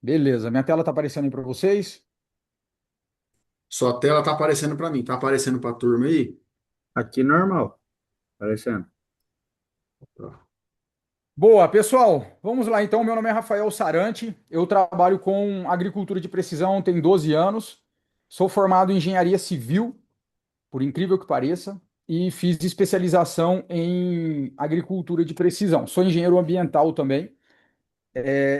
Beleza, minha tela tá aparecendo aí para vocês? Sua tela tá aparecendo para mim, tá aparecendo para a turma aí? Aqui normal, aparecendo. Tá. Boa, pessoal, vamos lá então. Meu nome é Rafael Sarante, eu trabalho com agricultura de precisão tem 12 anos, sou formado em engenharia civil, por incrível que pareça, e fiz especialização em agricultura de precisão. Sou engenheiro ambiental também.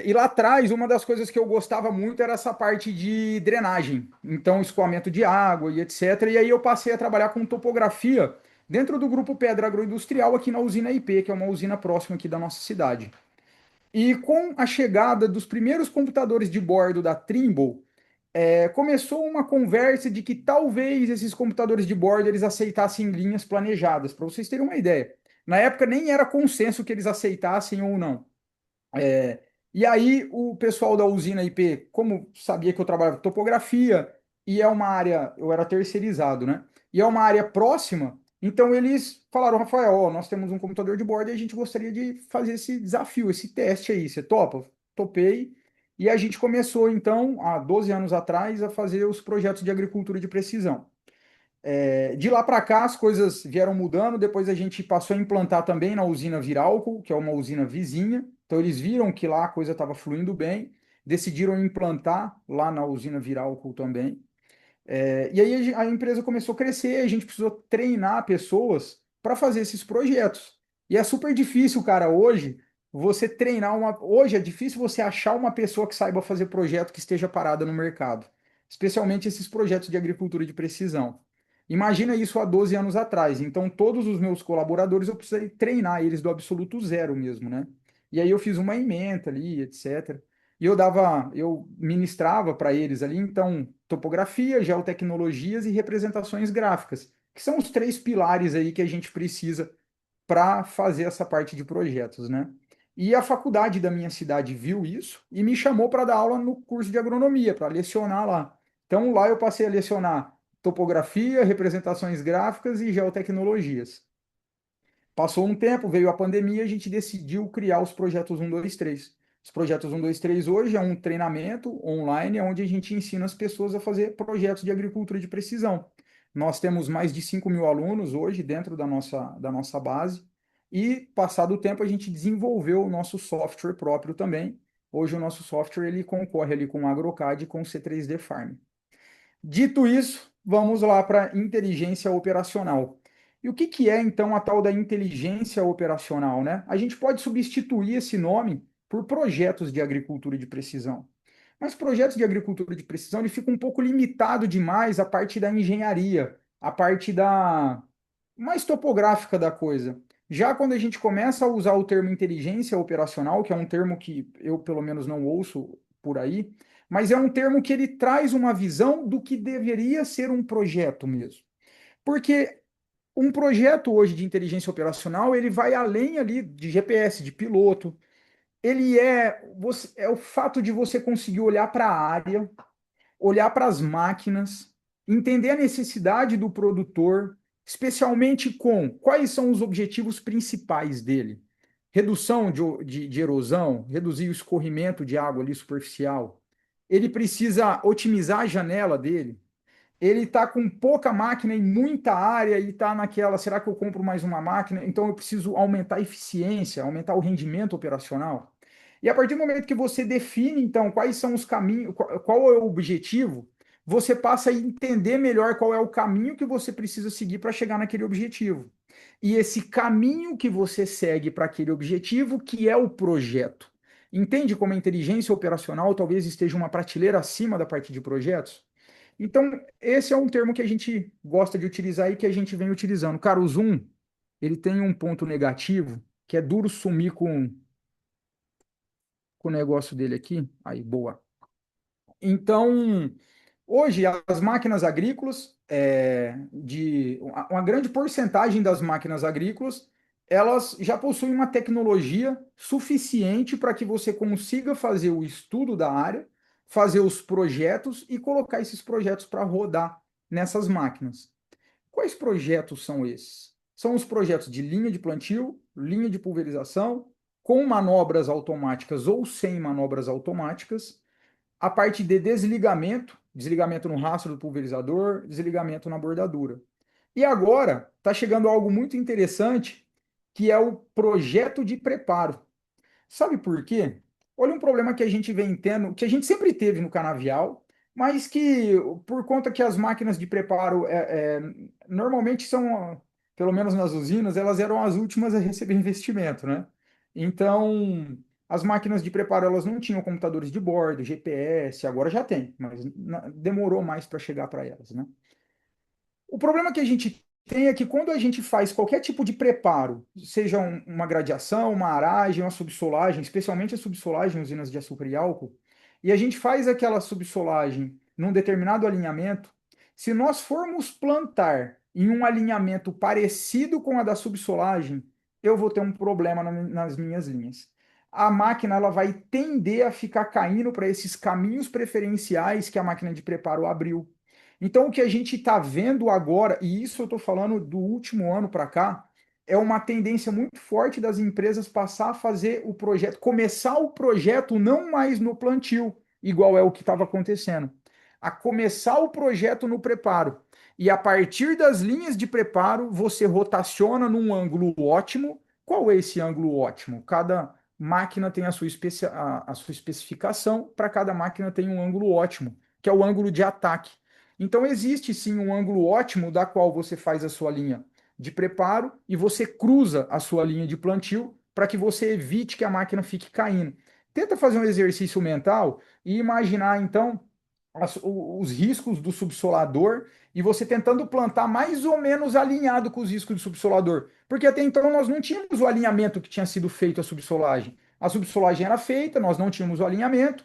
E lá atrás, uma das coisas que eu gostava muito era essa parte de drenagem, então escoamento de água e etc. E aí eu passei a trabalhar com topografia dentro do grupo Pedra Agroindustrial aqui na usina IP, que é uma usina próxima aqui da nossa cidade. E com a chegada dos primeiros computadores de bordo da Trimble, começou uma conversa de que talvez esses computadores de bordo eles aceitassem linhas planejadas, para vocês terem uma ideia. Na época nem era consenso que eles aceitassem ou não. É, e aí o pessoal da usina IP, como sabia que eu trabalhava com topografia e é uma área, eu era terceirizado, né? E é uma área próxima, então eles falaram, Rafael, ó, nós temos um computador de bordo e a gente gostaria de fazer esse desafio, esse teste aí, você topa? Topei. E a gente começou, então, há 12 anos atrás, a fazer os projetos de agricultura de precisão. De lá para cá, as coisas vieram mudando. Depois a gente passou a implantar também na usina Virálcool, que é uma usina vizinha. Então, eles viram que lá a coisa estava fluindo bem, decidiram implantar lá na usina Virálcool também. E aí a empresa começou a crescer, a gente precisou treinar pessoas para fazer esses projetos. E é super difícil, cara, hoje, você treinar uma. Hoje é difícil você achar uma pessoa que saiba fazer projeto que esteja parada no mercado, especialmente esses projetos de agricultura de precisão. Imagina isso há 12 anos atrás. Então, todos os meus colaboradores eu precisei treinar eles do absoluto zero mesmo, né? E aí eu fiz uma ementa ali, etc. E eu ministrava para eles ali, então, topografia, geotecnologias e representações gráficas, que são os três pilares aí que a gente precisa para fazer essa parte de projetos, né? E a faculdade da minha cidade viu isso e me chamou para dar aula no curso de agronomia, para lecionar lá. Então, lá eu passei a lecionar topografia, representações gráficas e geotecnologias. Passou um tempo, veio a pandemia, a gente decidiu criar os projetos 1, 2, 3. Os projetos 1, 2, 3 hoje é um treinamento online onde a gente ensina as pessoas a fazer projetos de agricultura de precisão. Nós temos mais de 5 mil alunos hoje dentro da nossa base e, passado o tempo, a gente desenvolveu o nosso software próprio também. Hoje o nosso software ele concorre ali com o AgroCAD e com o C3D Farm. Dito isso, vamos lá para inteligência operacional. E o que que é então a tal da inteligência operacional, né? A gente pode substituir esse nome por projetos de agricultura de precisão. Mas projetos de agricultura de precisão ele fica um pouco limitado demais à parte da engenharia, à parte da mais topográfica da coisa. Já quando a gente começa a usar o termo inteligência operacional, que é um termo que eu pelo menos não ouço por aí, mas é um termo que ele traz uma visão do que deveria ser um projeto mesmo. Porque um projeto hoje de inteligência operacional, ele vai além ali de GPS, de piloto. É o fato de você conseguir olhar para a área, olhar para as máquinas, entender a necessidade do produtor, especialmente com quais são os objetivos principais dele. Redução de erosão, reduzir o escorrimento de água ali superficial. Ele precisa otimizar a janela dele. Ele está com pouca máquina e muita área e está naquela, será que eu compro mais uma máquina? Então eu preciso aumentar a eficiência, aumentar o rendimento operacional. E a partir do momento que você define, então, quais são os caminhos, qual é o objetivo, você passa a entender melhor qual é o caminho que você precisa seguir para chegar naquele objetivo. E esse caminho que você segue para aquele objetivo, que é o projeto. Entende como a inteligência operacional talvez esteja uma prateleira acima da parte de projetos? Então, esse é um termo que a gente gosta de utilizar e que a gente vem utilizando. Cara, o Zoom, ele tem um ponto negativo, que é duro sumir com o negócio dele aqui. Aí, boa. Então, hoje, as máquinas agrícolas, uma grande porcentagem das máquinas agrícolas, elas já possuem uma tecnologia suficiente para que você consiga fazer o estudo da área, fazer os projetos e colocar esses projetos para rodar nessas máquinas. Quais projetos são esses? São os projetos de linha de plantio, linha de pulverização, com manobras automáticas ou sem manobras automáticas, a parte de desligamento, desligamento no rastro do pulverizador, desligamento na bordadura. E agora está chegando algo muito interessante, que é o projeto de preparo. Sabe por quê? Olha um problema que a gente vem tendo, que a gente sempre teve no canavial, mas que por conta que as máquinas de preparo normalmente são, pelo menos nas usinas, elas eram as últimas a receber investimento, né? Então, as máquinas de preparo elas não tinham computadores de bordo, GPS, agora já tem, mas demorou mais para chegar para elas, né? O problema que a gente tem é que quando a gente faz qualquer tipo de preparo, seja uma gradiação, uma aragem, uma subsolagem, especialmente a subsolagem em usinas de açúcar e álcool, e a gente faz aquela subsolagem num determinado alinhamento, se nós formos plantar em um alinhamento parecido com a da subsolagem, eu vou ter um problema nas minhas linhas. A máquina ela vai tender a ficar caindo para esses caminhos preferenciais que a máquina de preparo abriu. Então, o que a gente está vendo agora, e isso eu estou falando do último ano para cá, é uma tendência muito forte das empresas passar a fazer o projeto, começar o projeto não mais no plantio, igual é o que estava acontecendo, a começar o projeto no preparo. E a partir das linhas de preparo, você rotaciona num ângulo ótimo. Qual é esse ângulo ótimo? Cada máquina tem a sua especificação, para cada máquina tem um ângulo ótimo, que é o ângulo de ataque. Então, existe sim um ângulo ótimo da qual você faz a sua linha de preparo e você cruza a sua linha de plantio para que você evite que a máquina fique caindo. Tenta fazer um exercício mental e imaginar, então, os riscos do subsolador e você tentando plantar mais ou menos alinhado com os riscos do subsolador. Porque até então nós não tínhamos o alinhamento que tinha sido feito a subsolagem. A subsolagem era feita, nós não tínhamos o alinhamento.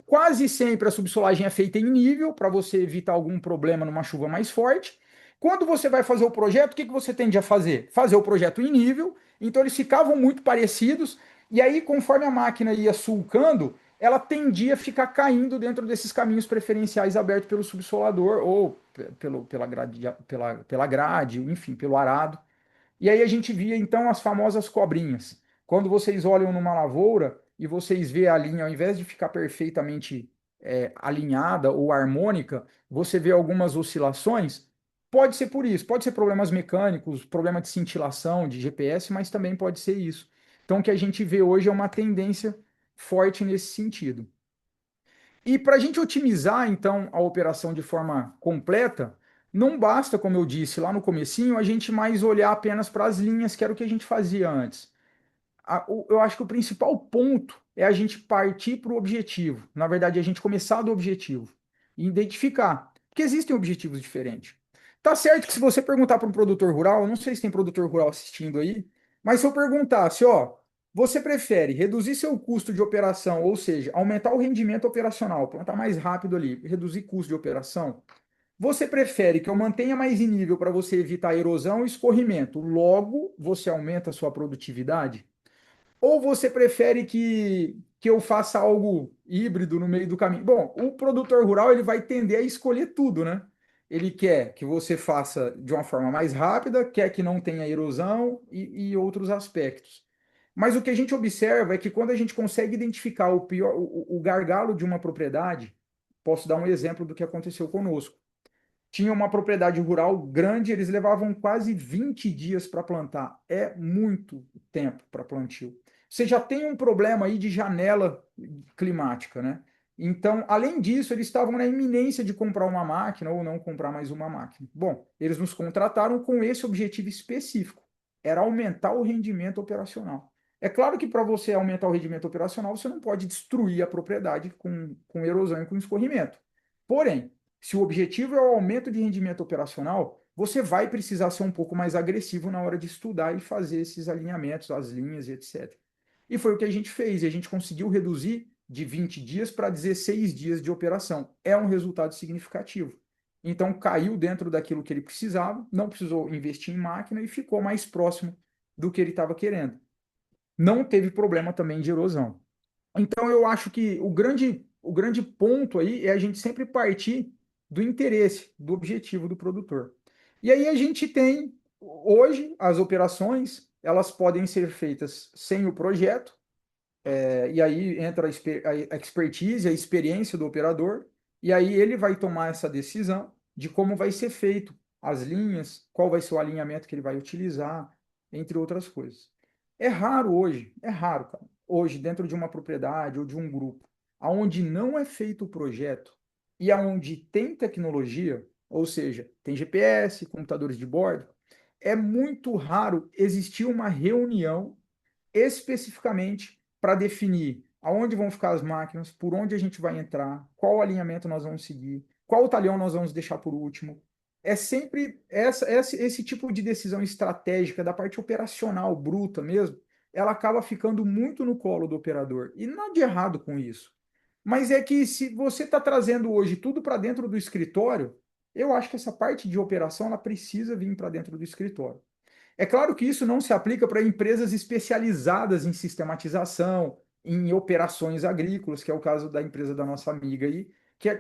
Quase sempre a subsolagem é feita em nível, para você evitar algum problema numa chuva mais forte. Quando você vai fazer o projeto, o que você tende a fazer? Fazer o projeto em nível, então eles ficavam muito parecidos, e aí, conforme a máquina ia sulcando, ela tendia a ficar caindo dentro desses caminhos preferenciais abertos pelo subsolador, ou pela grade, enfim, pelo arado. E aí a gente via então as famosas cobrinhas. Quando vocês olham numa lavoura e vocês vê a linha, ao invés de ficar perfeitamente alinhada ou harmônica, você vê algumas oscilações. Pode ser por isso, pode ser problemas mecânicos, problema de cintilação, de GPS, mas também pode ser isso. Então, o que a gente vê hoje é uma tendência forte nesse sentido. E para a gente otimizar, então, a operação de forma completa, não basta, como eu disse lá no comecinho, a gente mais olhar apenas para as linhas, que era o que a gente fazia antes. Eu acho que o principal ponto é a gente partir para o objetivo. Na verdade, a gente começar do objetivo e identificar, porque existem objetivos diferentes. Tá certo que se você perguntar para um produtor rural, eu não sei se tem produtor rural assistindo aí, mas se eu perguntasse, ó, você prefere reduzir seu custo de operação, ou seja, aumentar o rendimento operacional, plantar mais rápido ali, reduzir custo de operação? Você prefere que eu mantenha mais em nível para você evitar erosão e escorrimento, logo você aumenta a sua produtividade? Ou você prefere que eu faça algo híbrido no meio do caminho? Bom, o produtor rural ele vai tender a escolher tudo, né? Ele quer que você faça de uma forma mais rápida, quer que não tenha erosão e outros aspectos. Mas o que a gente observa é que quando a gente consegue identificar o pior, o gargalo de uma propriedade, posso dar um exemplo do que aconteceu conosco. Tinha uma propriedade rural grande, eles levavam quase 20 dias para plantar. É muito tempo para plantio. Você já tem um problema aí de janela climática, né? Então, além disso, eles estavam na iminência de comprar uma máquina ou não comprar mais uma máquina. Bom, eles nos contrataram com esse objetivo específico, era aumentar o rendimento operacional. É claro que para você aumentar o rendimento operacional, você não pode destruir a propriedade com erosão e com escorrimento. Porém, se o objetivo é o aumento de rendimento operacional, você vai precisar ser um pouco mais agressivo na hora de estudar e fazer esses alinhamentos, as linhas e etc. E foi o que a gente fez, e a gente conseguiu reduzir de 20 dias para 16 dias de operação. É um resultado significativo. Então, caiu dentro daquilo que ele precisava, não precisou investir em máquina e ficou mais próximo do que ele estava querendo. Não teve problema também de erosão. Então, eu acho que o grande ponto aí é a gente sempre partir do interesse, do objetivo do produtor. E aí a gente tem, hoje, as operações, elas podem ser feitas sem o projeto, E aí entra a expertise, a experiência do operador, e aí ele vai tomar essa decisão de como vai ser feito as linhas, qual vai ser o alinhamento que ele vai utilizar, entre outras coisas. É raro hoje, é raro, cara, hoje dentro de uma propriedade ou de um grupo, aonde não é feito o projeto e aonde tem tecnologia, ou seja, tem GPS, computadores de bordo, é muito raro existir uma reunião especificamente para definir aonde vão ficar as máquinas, por onde a gente vai entrar, qual alinhamento nós vamos seguir, qual talhão nós vamos deixar por último. É sempre esse tipo de decisão estratégica da parte operacional bruta mesmo, ela acaba ficando muito no colo do operador. E nada de errado com isso. Mas é que se você está trazendo hoje tudo para dentro do escritório, eu acho que essa parte de operação ela precisa vir para dentro do escritório. É claro que isso não se aplica para empresas especializadas em sistematização, em operações agrícolas, que é o caso da empresa da nossa amiga aí,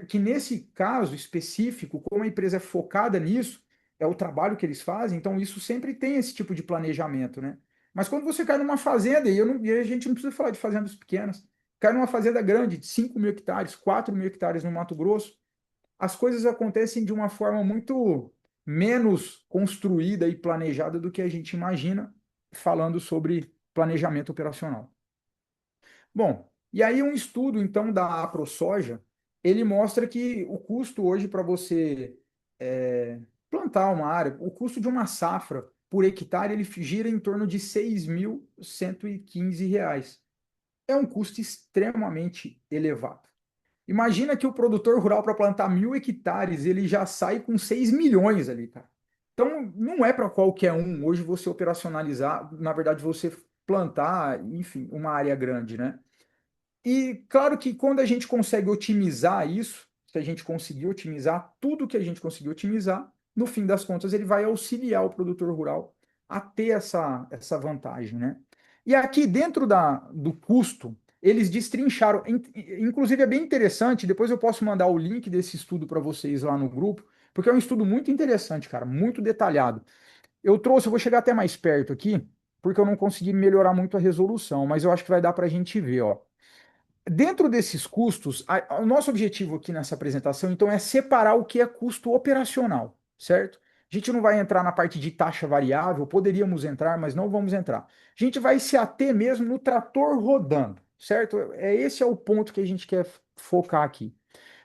que nesse caso específico, como a empresa é focada nisso, é o trabalho que eles fazem, então isso sempre tem esse tipo de planejamento, né? Mas quando você cai numa fazenda, e a gente não precisa falar de fazendas pequenas, cai numa fazenda grande, de 5 mil hectares, 4 mil hectares no Mato Grosso, as coisas acontecem de uma forma muito menos construída e planejada do que a gente imagina, falando sobre planejamento operacional. Bom, e aí um estudo então da AproSoja, ele mostra que o custo hoje para você plantar uma área, o custo de uma safra por hectare, ele gira em torno de R$ 6.115. É um custo extremamente elevado. Imagina que o produtor rural, para plantar 1.000 hectares, ele já sai com 6 milhões ali, cara. Então, não é para qualquer um hoje você operacionalizar, na verdade, você plantar, enfim, uma área grande, né? E claro que quando a gente consegue otimizar isso, se a gente conseguir otimizar tudo que a gente conseguir otimizar, no fim das contas ele vai auxiliar o produtor rural a ter essa vantagem, né? E aqui dentro do custo, eles destrincharam, inclusive é bem interessante, depois eu posso mandar o link desse estudo para vocês lá no grupo, porque é um estudo muito interessante, cara, muito detalhado. Eu vou chegar até mais perto aqui, porque eu não consegui melhorar muito a resolução, mas eu acho que vai dar para a gente ver, ó. Dentro desses custos, o nosso objetivo aqui nessa apresentação, então, é separar o que é custo operacional, certo? A gente não vai entrar na parte de taxa variável, poderíamos entrar, mas não vamos entrar. A gente vai se ater mesmo no trator rodando, certo? Esse é o ponto que a gente quer focar aqui.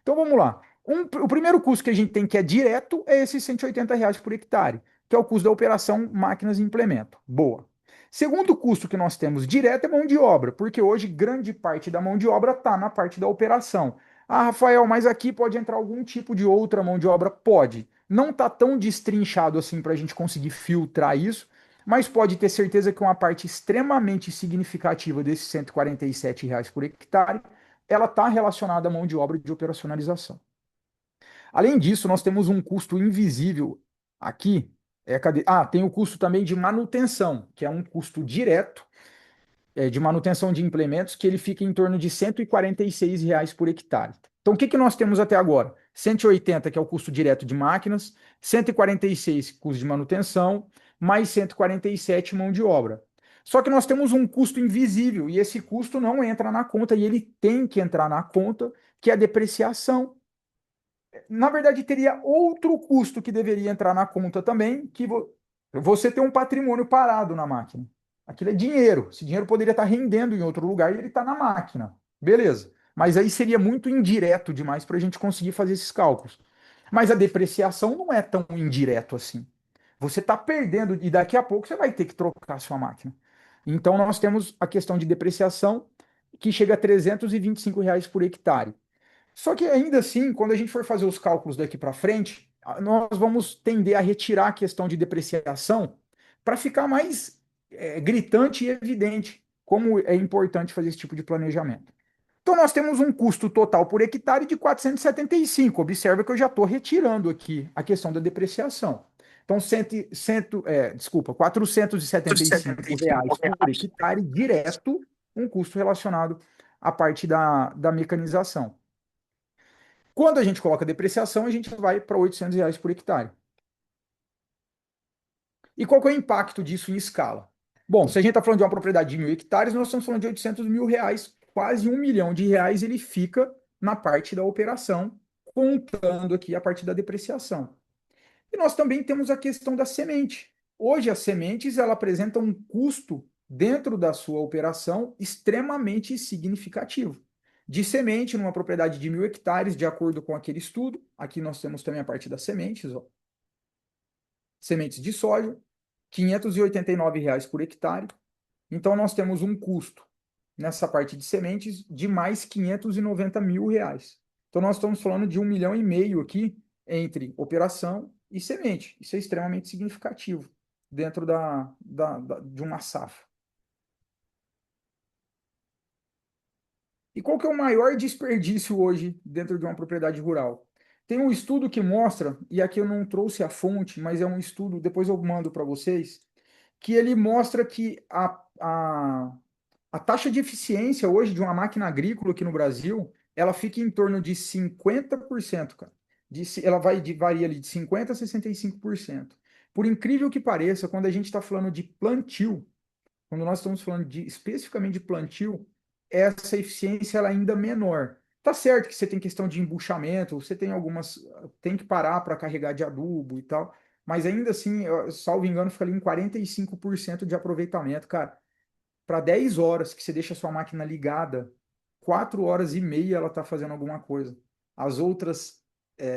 Então vamos lá. O primeiro custo que a gente tem que é direto é esses R$ 180 por hectare, que é o custo da operação máquinas e implemento. Boa. Segundo custo que nós temos direto é mão de obra, porque hoje grande parte da mão de obra está na parte da operação. Ah, Rafael, mas aqui pode entrar algum tipo de outra mão de obra? Pode. Não está tão destrinchado assim para a gente conseguir filtrar isso, mas pode ter certeza que uma parte extremamente significativa desses R$ 147 por hectare ela está relacionada à mão de obra de operacionalização. Além disso, nós temos um custo invisível aqui. Tem o custo também de manutenção, que é um custo direto de manutenção de implementos, que ele fica em torno de R$ 146 por hectare. Então, o que que nós temos até agora? 180, que é o custo direto de máquinas, 146, custo de manutenção, mais 147, mão de obra. Só que nós temos um custo invisível, e esse custo não entra na conta, e ele tem que entrar na conta, que é a depreciação. Na verdade, teria outro custo que deveria entrar na conta também, você tem um patrimônio parado na máquina. Aquilo é dinheiro. Esse dinheiro poderia estar rendendo em outro lugar e ele está na máquina. Beleza. Mas aí seria muito indireto demais para a gente conseguir fazer esses cálculos. Mas a depreciação não é tão indireto assim. Você está perdendo e daqui a pouco você vai ter que trocar a sua máquina. Então nós temos a questão de depreciação que chega a R$ 325 por hectare. Só que ainda assim, quando a gente for fazer os cálculos daqui para frente, nós vamos tender a retirar a questão de depreciação para ficar mais gritante e evidente como é importante fazer esse tipo de planejamento. Então, nós temos um custo total por hectare de 475. Observa que eu já estou retirando aqui a questão da depreciação. Então, R$ 475 por hectare direto, um custo relacionado à parte da mecanização. Quando a gente coloca depreciação, a gente vai para R$ 800 por hectare. E qual que é o impacto disso em escala? Bom, se a gente está falando de uma propriedade de 1.000 hectares, nós estamos falando de R$ 800 mil, quase R$ 1 milhão ele fica na parte da operação, contando aqui a parte da depreciação. E nós também temos a questão da semente. Hoje, as sementes ela apresentam um custo dentro da sua operação extremamente significativo. De semente, numa propriedade de 1.000 hectares, de acordo com aquele estudo, aqui nós temos também a parte das sementes, ó. Sementes de soja, R$ 589 por hectare. Então, nós temos um custo nessa parte de sementes de mais R$ 590 mil. Então, nós estamos falando de 1,5 milhão aqui entre operação e semente. Isso é extremamente significativo dentro de uma safra. E qual que é o maior desperdício hoje dentro de uma propriedade rural? Tem um estudo que mostra, e aqui eu não trouxe a fonte, mas é um estudo, depois eu mando para vocês, que ele mostra que a taxa de eficiência hoje de uma máquina agrícola aqui no Brasil, ela fica em torno de 50%, cara. Ela varia ali de 50% a 65%. Por incrível que pareça, quando a gente está falando de plantio, quando nós estamos falando especificamente de plantio, essa eficiência ela é ainda menor. Tá certo que você tem questão de embuchamento, você tem algumas, tem que parar para carregar de adubo e tal, mas ainda assim, salvo engano, fica ali em 45% de aproveitamento, cara. Para 10 horas que você deixa a sua máquina ligada, 4 horas e meia ela está fazendo alguma coisa. As outras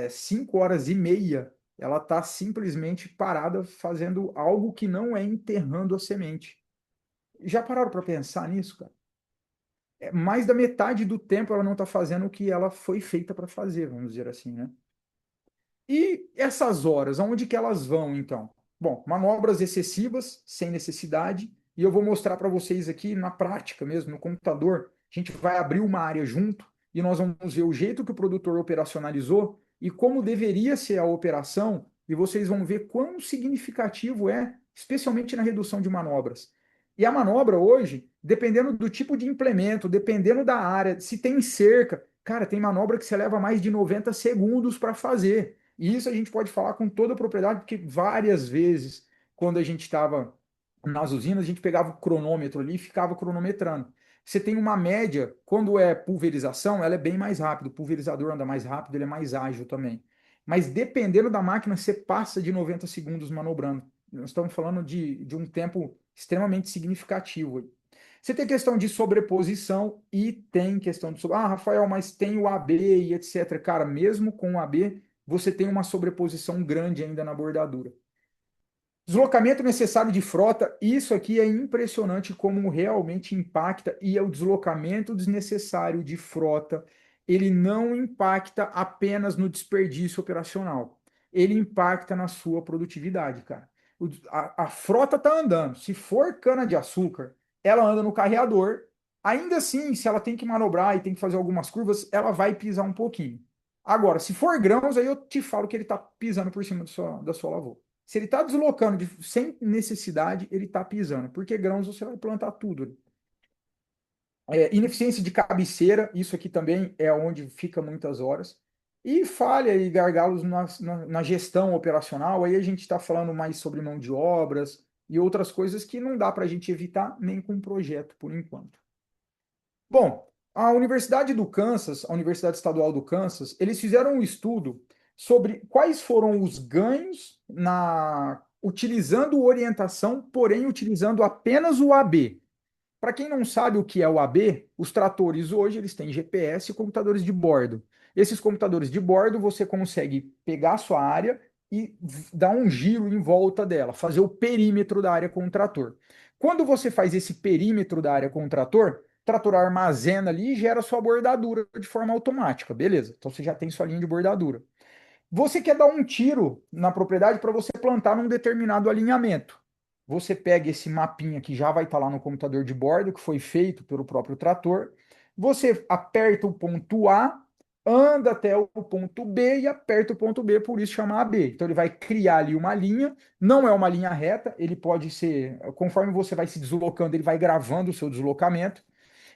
5 horas e meia ela está simplesmente parada fazendo algo que não é enterrando a semente. Já pararam para pensar nisso, cara? Mais da metade do tempo ela não está fazendo o que ela foi feita para fazer, vamos dizer assim, né? E essas horas, aonde que elas vão, então? Bom, manobras excessivas, sem necessidade, e eu vou mostrar para vocês aqui na prática mesmo, no computador. A gente vai abrir uma área junto e nós vamos ver o jeito que o produtor operacionalizou e como deveria ser a operação, e vocês vão ver quão significativo é, especialmente na redução de manobras. E a manobra hoje, dependendo do tipo de implemento, dependendo da área, se tem cerca, cara, tem manobra que você leva mais de 90 segundos para fazer. E isso a gente pode falar com toda a propriedade, porque várias vezes, quando a gente estava nas usinas, a gente pegava o cronômetro ali e ficava cronometrando. Você tem uma média, quando é pulverização, ela é bem mais rápido. O pulverizador anda mais rápido, ele é mais ágil também. Mas dependendo da máquina, você passa de 90 segundos manobrando. Nós estamos falando de um tempo extremamente significativo. Você tem questão de sobreposição e tem questão de. Ah, Rafael, mas tem o AB e etc. Cara, mesmo com o AB, você tem uma sobreposição grande ainda na bordadura. Deslocamento necessário de frota, isso aqui é impressionante como realmente impacta, e é o deslocamento desnecessário de frota, ele não impacta apenas no desperdício operacional, ele impacta na sua produtividade, cara. A frota está andando, se for cana-de-açúcar, ela anda no carreador, ainda assim, se ela tem que manobrar e tem que fazer algumas curvas, ela vai pisar um pouquinho. Agora, se for grãos, aí eu te falo que ele está pisando por cima da sua lavoura. Se ele está deslocando sem necessidade, ele está pisando, porque grãos você vai plantar tudo. Ineficiência de cabeceira, isso aqui também é onde fica muitas horas. E falha e gargalos na gestão operacional, aí a gente está falando mais sobre mão de obras e outras coisas que não dá para a gente evitar nem com projeto, por enquanto. Bom, a Universidade do Kansas, a Universidade Estadual do Kansas, eles fizeram um estudo sobre quais foram os ganhos utilizando orientação, porém utilizando apenas o AB. Para quem não sabe o que é o AB, os tratores hoje eles têm GPS e computadores de bordo. Esses computadores de bordo você consegue pegar a sua área e dar um giro em volta dela, fazer o perímetro da área com o trator. Quando você faz esse perímetro da área com o trator armazena ali e gera sua bordadura de forma automática, beleza? Então você já tem sua linha de bordadura. Você quer dar um tiro na propriedade para você plantar num determinado alinhamento. Você pega esse mapinha que já vai estar lá no computador de bordo, que foi feito pelo próprio trator. Você aperta o ponto A, anda até o ponto B e aperta o ponto B, por isso chama AB. Então ele vai criar ali uma linha, não é uma linha reta, ele pode ser, conforme você vai se deslocando, ele vai gravando o seu deslocamento.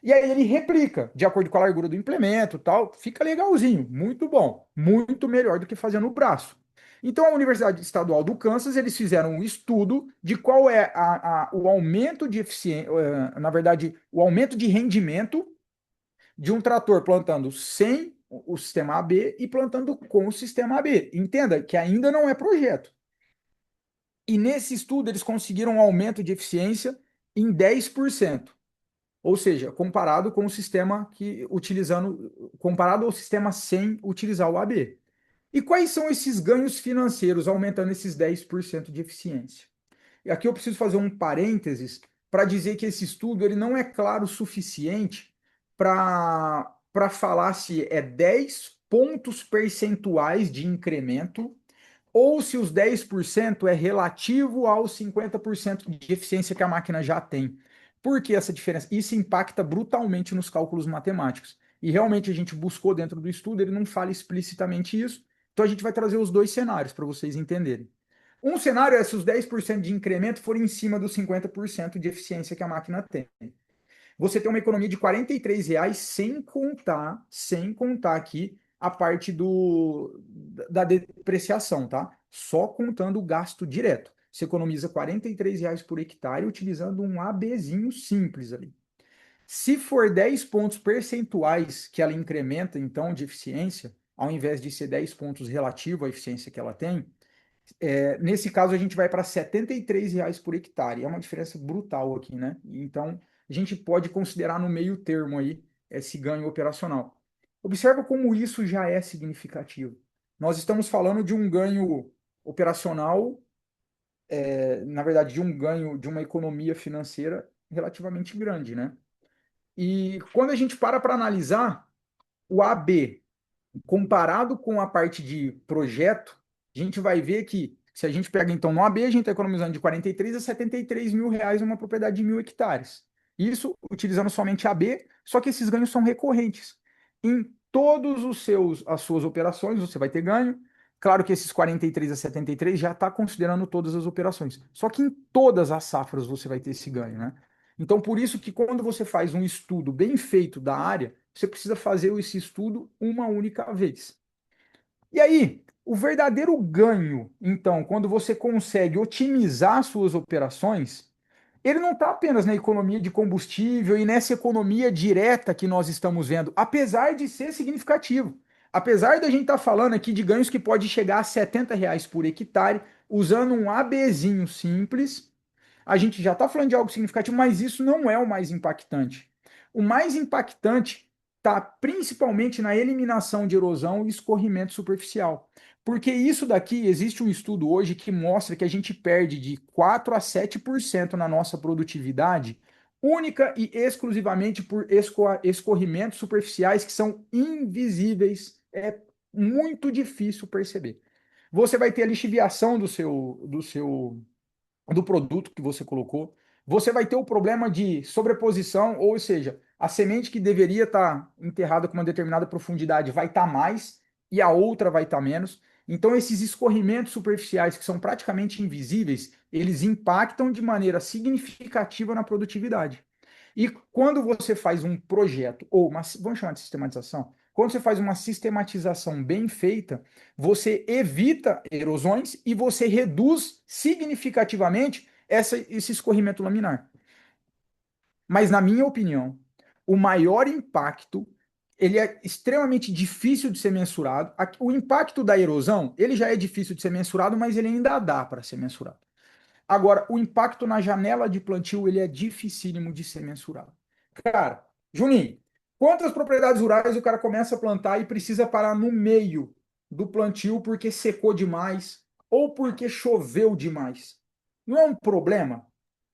E aí ele replica, de acordo com a largura do implemento, tal, fica legalzinho, muito bom, muito melhor do que fazer no braço. Então, a Universidade Estadual do Kansas, eles fizeram um estudo de qual é o aumento de eficiência, na verdade, o aumento de rendimento de um trator plantando sem o sistema AB e plantando com o sistema AB. Entenda que ainda não é projeto. E nesse estudo, eles conseguiram um aumento de eficiência em 10%. Ou seja, comparado com o sistema comparado ao sistema sem utilizar o AB. E quais são esses ganhos financeiros aumentando esses 10% de eficiência? E aqui eu preciso fazer um parênteses para dizer que esse estudo ele não é claro o suficiente para falar se é 10 pontos percentuais de incremento ou se os 10% é relativo aos 50% de eficiência que a máquina já tem. Por que essa diferença? Isso impacta brutalmente nos cálculos matemáticos. E realmente a gente buscou dentro do estudo, ele não fala explicitamente isso. Então a gente vai trazer os dois cenários para vocês entenderem. Um cenário é se os 10% de incremento forem em cima dos 50% de eficiência que a máquina tem. Você tem uma economia de R$ 43 sem contar aqui a parte da depreciação, tá? Só contando o gasto direto. Você economiza R$ 43 por hectare utilizando um ABzinho simples ali. Se for 10 pontos percentuais que ela incrementa, então, de eficiência, ao invés de ser 10 pontos relativo à eficiência que ela tem, nesse caso, a gente vai para R$ 73 por hectare. É uma diferença brutal aqui, né? Então, a gente pode considerar no meio termo aí esse ganho operacional. Observa como isso já é significativo. Nós estamos falando de um ganho operacional, na verdade, de um ganho de uma economia financeira relativamente grande, né? E quando a gente para analisar o AB comparado com a parte de projeto, a gente vai ver que, se a gente pega então no AB, a gente está economizando de 43 a R$ 73 mil numa propriedade de 1.000 hectares. Isso utilizando somente AB, só que esses ganhos são recorrentes. Em todos as suas operações, você vai ter ganho. Claro que esses 43 a 73 já está considerando todas as operações. Só que em todas as safras você vai ter esse ganho, né? Então, por isso que quando você faz um estudo bem feito da área, você precisa fazer esse estudo uma única vez. E aí, o verdadeiro ganho, então, quando você consegue otimizar suas operações, ele não está apenas na economia de combustível e nessa economia direta que nós estamos vendo, apesar de ser significativo. Apesar da gente estar falando aqui de ganhos que pode chegar a R$ 70 por hectare, usando um ABzinho simples, a gente já está falando de algo significativo, mas isso não é o mais impactante. O mais impactante está principalmente na eliminação de erosão e escorrimento superficial. Porque isso daqui, existe um estudo hoje que mostra que a gente perde de 4 a 7% na nossa produtividade, única e exclusivamente por escorrimentos superficiais que são invisíveis. É muito difícil perceber. Você vai ter a lixiviação do produto que você colocou. Você vai ter o problema de sobreposição, ou seja, a semente que deveria estar enterrada com uma determinada profundidade vai estar mais e a outra vai estar menos. Então, esses escorrimentos superficiais, que são praticamente invisíveis, eles impactam de maneira significativa na produtividade. E quando você faz um projeto, ou vamos chamar de sistematização, quando você faz uma sistematização bem feita, você evita erosões e você reduz significativamente esse escorrimento laminar. Mas, na minha opinião, o maior impacto, ele é extremamente difícil de ser mensurado. O impacto da erosão, ele já é difícil de ser mensurado, mas ele ainda dá para ser mensurado. Agora, o impacto na janela de plantio, ele é dificílimo de ser mensurado. Cara, Juninho, quantas propriedades rurais o cara começa a plantar e precisa parar no meio do plantio porque secou demais ou porque choveu demais? Não é um problema?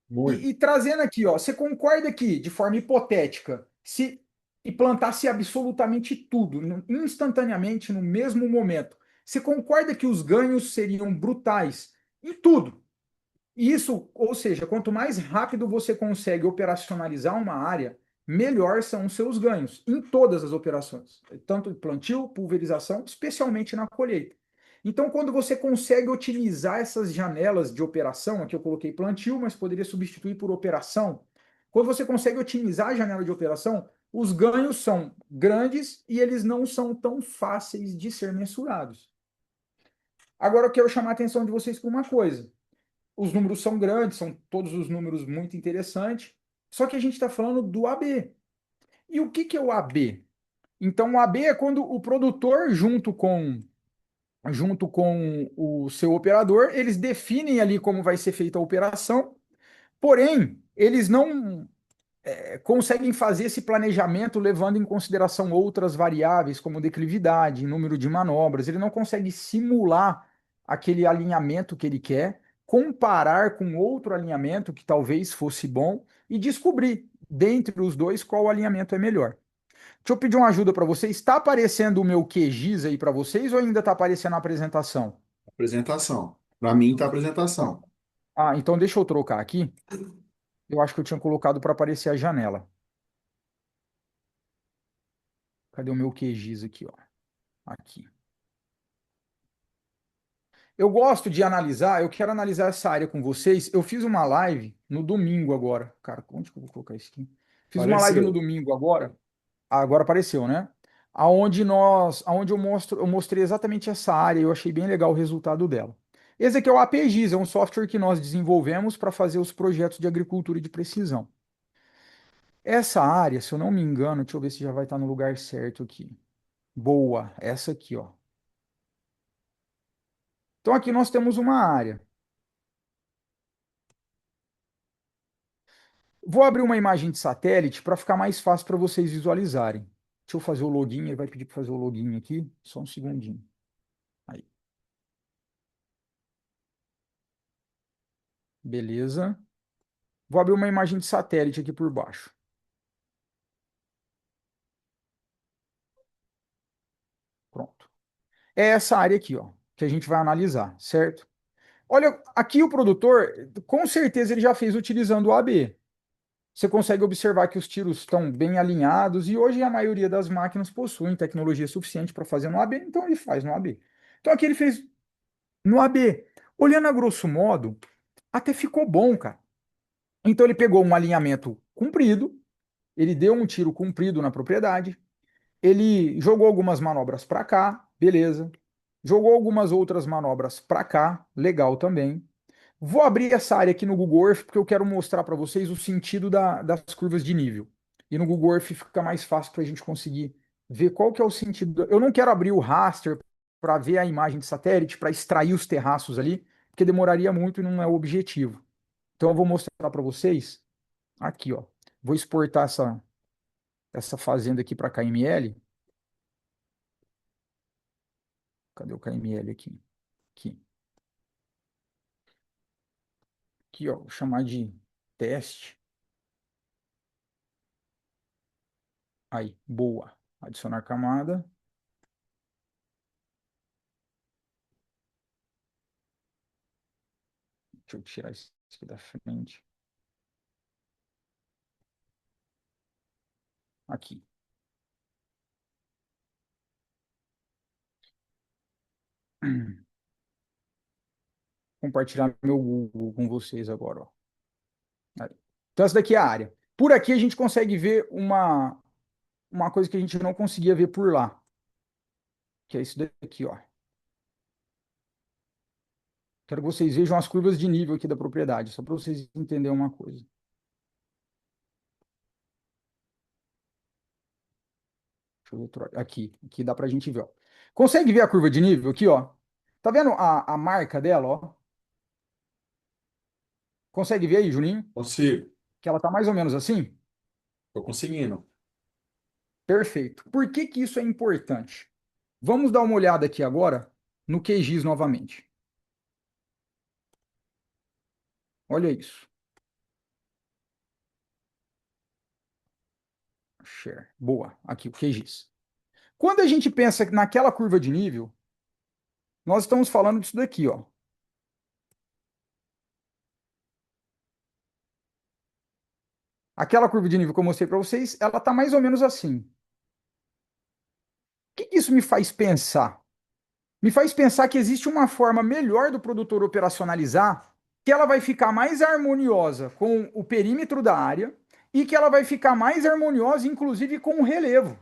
Muito. E trazendo aqui, ó, você concorda que, de forma hipotética, se e plantasse absolutamente tudo, instantaneamente, no mesmo momento, você concorda que os ganhos seriam brutais em tudo? Isso, ou seja, quanto mais rápido você consegue operacionalizar uma área, melhor são os seus ganhos em todas as operações, tanto plantio, pulverização, especialmente na colheita. Então, quando você consegue otimizar essas janelas de operação, aqui eu coloquei plantio, mas poderia substituir por operação. Quando você consegue otimizar a janela de operação, os ganhos são grandes e eles não são tão fáceis de ser mensurados. Agora eu quero chamar a atenção de vocês para uma coisa. Os números são grandes, são todos os números muito interessantes, só que a gente está falando do AB. E o que que é o AB? Então, o AB é quando o produtor, junto com o seu operador, eles definem ali como vai ser feita a operação, porém, eles não conseguem fazer esse planejamento levando em consideração outras variáveis, como declividade, número de manobras. Ele não consegue simular aquele alinhamento que ele quer, comparar com outro alinhamento que talvez fosse bom e descobrir, dentre os dois, qual alinhamento é melhor. Deixa eu pedir uma ajuda para vocês. Está aparecendo o meu QGIS aí para vocês ou ainda está aparecendo a apresentação? Apresentação. Para mim tá apresentação. Então deixa eu trocar aqui. Eu acho que eu tinha colocado para aparecer a janela. Cadê o meu QGIS aqui, ó? Aqui. Eu gosto de analisar, eu quero analisar essa área com vocês. Eu fiz uma live no domingo agora. Cara, onde que eu vou colocar isso aqui? Fiz uma live no Apareceu. domingo agora. Agora apareceu, né? Aonde eu mostrei exatamente essa área e eu achei bem legal o resultado dela. Esse aqui é o APGIS, é um software que nós desenvolvemos para fazer os projetos de agricultura de precisão. Essa área, se eu não me engano, deixa eu ver se já vai estar no lugar certo aqui. Boa, essa aqui, ó. Então aqui nós temos uma área. Vou abrir uma imagem de satélite para ficar mais fácil para vocês visualizarem. Deixa eu fazer o login, ele vai pedir para fazer o login aqui. Só um segundinho. Aí, beleza. Vou abrir uma imagem de satélite aqui por baixo. Pronto. É essa área aqui, ó, que a gente vai analisar, certo? Olha, aqui o produtor, com certeza ele já fez utilizando o AB. Você consegue observar que os tiros estão bem alinhados e hoje a maioria das máquinas possuem tecnologia suficiente para fazer no AB, então ele faz no AB. Então aqui ele fez no AB. Olhando a grosso modo, até ficou bom, cara. Então ele pegou um alinhamento comprido, ele deu um tiro comprido na propriedade, ele jogou algumas manobras para cá, beleza. Jogou algumas outras manobras para cá, legal também. Vou abrir essa área aqui no Google Earth porque eu quero mostrar para vocês o sentido das curvas de nível. E no Google Earth fica mais fácil para a gente conseguir ver qual que é o sentido. Eu não quero abrir o raster para ver a imagem de satélite, para extrair os terraços ali, porque demoraria muito e não é o objetivo. Então eu vou mostrar para vocês aqui, ó. Vou exportar essa fazenda aqui para KML. Cadê o KML aqui? Aqui. Aqui, ó. Vou chamar de teste. Aí, boa. Adicionar camada. Deixa eu tirar isso aqui da frente. Aqui. Compartilhar meu Google com vocês agora, ó. Aí. Então, essa daqui é a área. Por aqui a gente consegue ver uma coisa que a gente não conseguia ver por lá, que é isso daqui, ó. Quero que vocês vejam as curvas de nível aqui da propriedade, só para vocês entenderem uma coisa. Deixa eu ver aqui dá para a gente ver, ó. Consegue ver a curva de nível aqui, ó? Tá vendo a marca dela, ó? Consegue ver aí, Juninho? Consigo. Que ela tá mais ou menos assim? Tô conseguindo. Perfeito. Por que que isso é importante? Vamos dar uma olhada aqui agora no QGIS novamente. Olha isso. Share. Boa. Aqui o QGIS. Quando a gente pensa naquela curva de nível, nós estamos falando disso daqui, ó. Aquela curva de nível que eu mostrei para vocês, ela está mais ou menos assim. O que que isso me faz pensar? Me faz pensar que existe uma forma melhor do produtor operacionalizar, que ela vai ficar mais harmoniosa com o perímetro da área e que ela vai ficar mais harmoniosa, inclusive, com o relevo.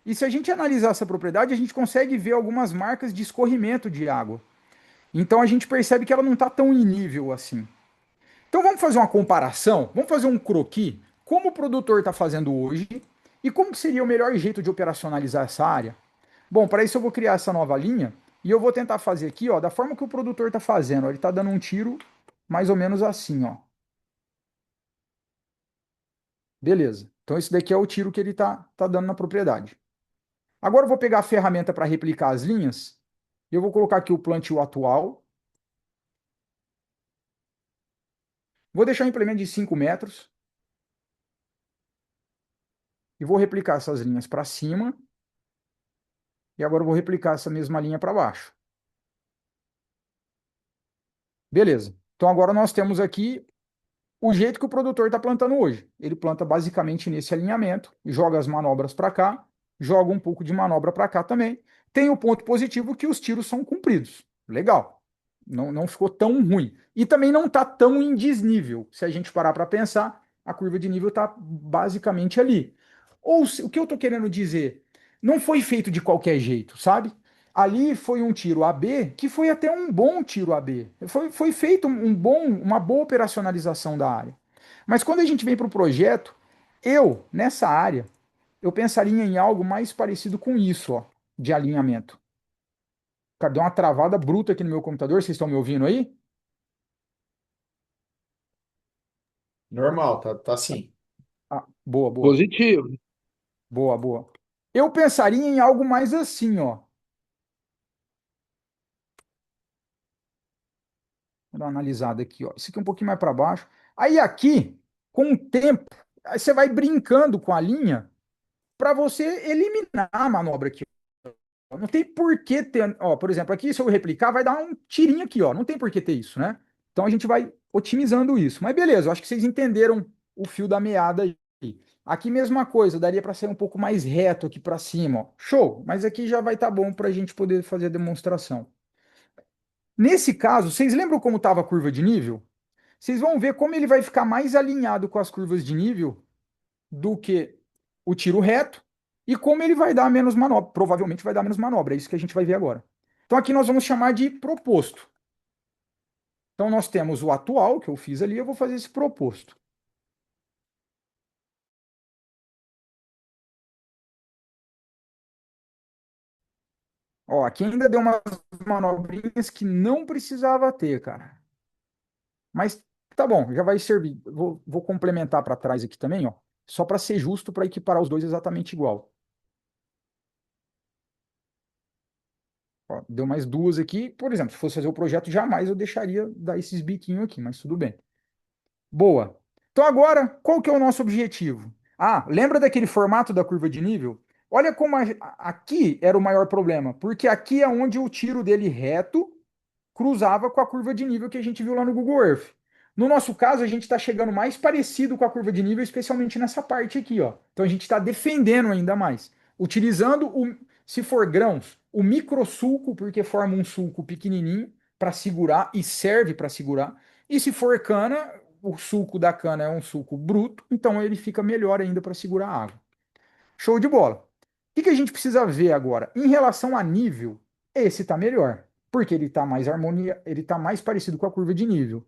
E se a gente analisar essa propriedade, a gente consegue ver algumas marcas de escorrimento de água. Então a gente percebe que ela não está tão em nível assim. Então vamos fazer uma comparação, vamos fazer um croquis, como o produtor está fazendo hoje e como seria o melhor jeito de operacionalizar essa área. Bom, para isso eu vou criar essa nova linha e eu vou tentar fazer aqui, ó, da forma que o produtor está fazendo. Ó, ele está dando um tiro mais ou menos assim, ó. Beleza. Então esse daqui é o tiro que ele tá dando na propriedade. Agora eu vou pegar a ferramenta para replicar as linhas. E eu vou colocar aqui o plantio atual. Vou deixar um implemento de 5 metros. E vou replicar essas linhas para cima. E agora eu vou replicar essa mesma linha para baixo. Beleza. Então agora nós temos aqui o jeito que o produtor está plantando hoje. Ele planta basicamente nesse alinhamento, joga as manobras para cá, joga um pouco de manobra para cá também. Tem o ponto positivo que os tiros são cumpridos. Legal. Não ficou tão ruim. E também não está tão em desnível. Se a gente parar para pensar, a curva de nível está basicamente ali. O que eu estou querendo dizer? Não foi feito de qualquer jeito, sabe? Ali foi um tiro AB que foi até um bom tiro AB. Foi feito uma boa operacionalização da área. Mas quando a gente vem para o projeto, nessa área, eu pensaria em algo mais parecido com isso, ó, de alinhamento. Cara, deu uma travada bruta aqui no meu computador, vocês estão me ouvindo aí? Normal, tá sim. Ah, boa, boa, Positivo. boa, boa. Eu pensaria em algo mais assim, ó. Vou dar uma analisada aqui, ó. Isso aqui é um pouquinho mais para baixo. Aí aqui, com o tempo, aí você vai brincando com a linha para você eliminar a manobra aqui. Não tem por que ter, ó, por exemplo, aqui se eu replicar vai dar um tirinho aqui, ó. Não tem por que ter isso, né? Então a gente vai otimizando isso. Mas beleza, eu acho que vocês entenderam o fio da meada aí. Aqui mesma coisa, daria para ser um pouco mais reto aqui para cima, ó. Show, mas aqui já vai estar bom para a gente poder fazer a demonstração. Nesse caso, vocês lembram como estava a curva de nível? Vocês vão ver como ele vai ficar mais alinhado com as curvas de nível do que o tiro reto e como ele vai dar menos manobra. Provavelmente vai dar menos manobra, é isso que a gente vai ver agora. Então aqui nós vamos chamar de proposto. Então nós temos o atual, que eu fiz ali, eu vou fazer esse proposto. Ó, aqui ainda deu umas manobrinhas que não precisava ter, cara. Mas tá bom, já vai servir. Vou complementar para trás aqui também, ó, só para ser justo, para equiparar os dois exatamente igual. Ó, deu mais duas aqui. Por exemplo, se fosse fazer o projeto, jamais eu deixaria dar esses biquinhos aqui, mas tudo bem. Boa. Então agora, qual que é o nosso objetivo? Ah, lembra daquele formato da curva de nível? Olha como aqui era o maior problema, porque aqui é onde o tiro dele reto cruzava com a curva de nível que a gente viu lá no Google Earth. No nosso caso, a gente está chegando mais parecido com a curva de nível, especialmente nessa parte aqui, ó. Então a gente está defendendo ainda mais, utilizando se for grãos, o microsulco, porque forma um sulco pequenininho para segurar e serve para segurar. E se for cana, o sulco da cana é um sulco bruto, então ele fica melhor ainda para segurar a água. Show de bola. O que a gente precisa ver agora? Em relação a nível, esse está melhor, porque ele está mais harmonia, ele está mais parecido com a curva de nível.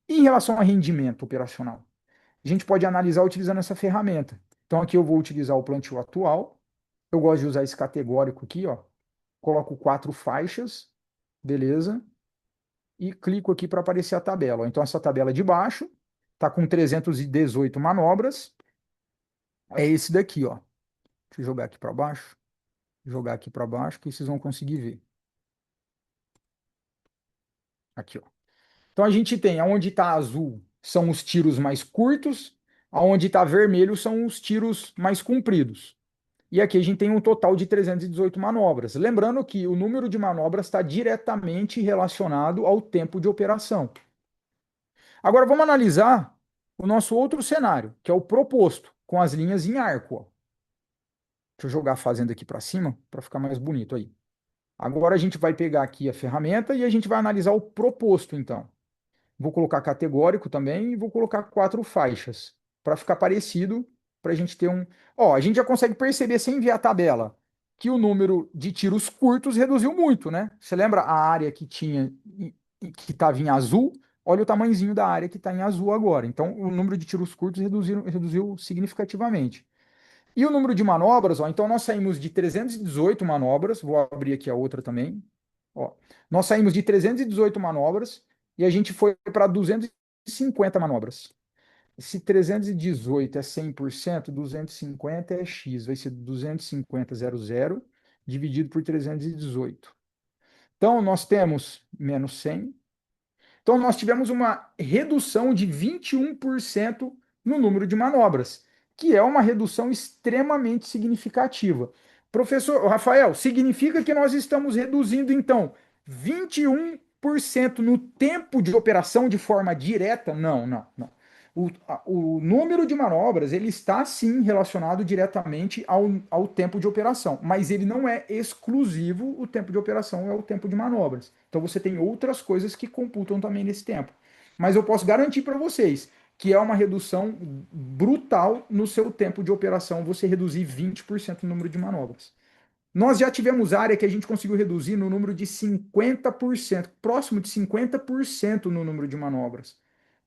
E em relação a rendimento operacional, a gente pode analisar utilizando essa ferramenta. Então aqui eu vou utilizar o plantio atual. Eu gosto de usar esse categórico aqui, ó. Coloco 4 faixas, beleza? E clico aqui para aparecer a tabela. Então essa tabela de baixo está com 318 manobras. É esse daqui, ó. Deixa eu jogar aqui para baixo. Jogar aqui para baixo que vocês vão conseguir ver. Aqui, ó. Então a gente tem aonde está azul são os tiros mais curtos, aonde está vermelho são os tiros mais compridos. E aqui a gente tem um total de 318 manobras. Lembrando que o número de manobras está diretamente relacionado ao tempo de operação. Agora vamos analisar o nosso outro cenário, que é o proposto, com as linhas em arco, ó. Deixa eu jogar a fazenda aqui para cima para ficar mais bonito aí. Agora a gente vai pegar aqui a ferramenta e a gente vai analisar o proposto, então. Vou colocar categórico também e vou colocar 4 faixas para ficar parecido, para a gente ter um. Ó, a gente já consegue perceber sem enviar a tabela. que o número de tiros curtos reduziu muito, né? Você lembra a área que tinha e que estava em azul? Olha o tamanhozinho da área que está em azul agora. Então, o número de tiros curtos reduziu significativamente. E o número de manobras, ó, então nós saímos de 318 manobras, vou abrir aqui a outra também. Ó, nós saímos de 318 manobras e a gente foi para 250 manobras. Se 318 é 100%, 250 é x, vai ser 250,00 dividido por 318. Então, nós temos menos 100. Então, nós tivemos uma redução de 21% no número de manobras, que é uma redução extremamente significativa. Professor Rafael, significa que nós estamos reduzindo, então, 21% no tempo de operação de forma direta? Não, não, não. O número de manobras ele está sim relacionado diretamente ao tempo de operação, mas ele não é exclusivo, o tempo de operação é o tempo de manobras. Então você tem outras coisas que computam também nesse tempo. Mas eu posso garantir para vocês que é uma redução brutal no seu tempo de operação, você reduzir 20% no número de manobras. Nós já tivemos área que a gente conseguiu reduzir no número de 50%, próximo de 50% no número de manobras.